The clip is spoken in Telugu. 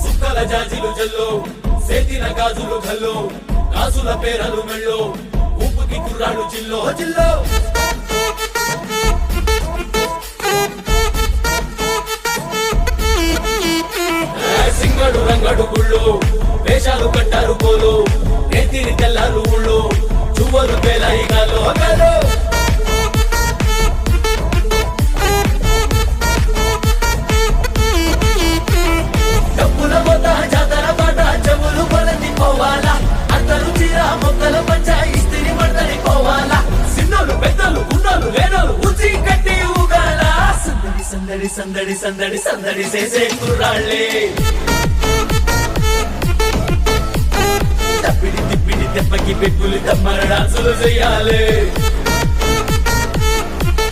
సుక్కల జాజిలు జల్లో సేతిన గాజులు గల్లో గాజుల పేరలు మెళ్ళో ఊపుకి కుర్రాడు జిల్లో జిల్లో సింగడు రంగడు గుళ్ళు వేషాలు కట్టారు పోలు నేతిని తెల్లారు ఊళ్ళు చువ్వలు పేలాయి గాలో గాలో డబ్బుల మొత్త జాతర పాట చెవులు పలతి పోవాలా అందరూ చీర మొక్కల పంచ ఇస్త్రీ మడతని పోవాలా సిన్నోలు పెద్దలు ఉన్నోలు లేనోలు ఉచి కట్టి ఊగాల సందడి సందడి సందడి సందడి సందడి చేసే కుర్రాళ్ళే తప్పిడి తిప్పిడి దెబ్బకి పెక్కులు తమ్మర డాన్సులు చెయ్యాలి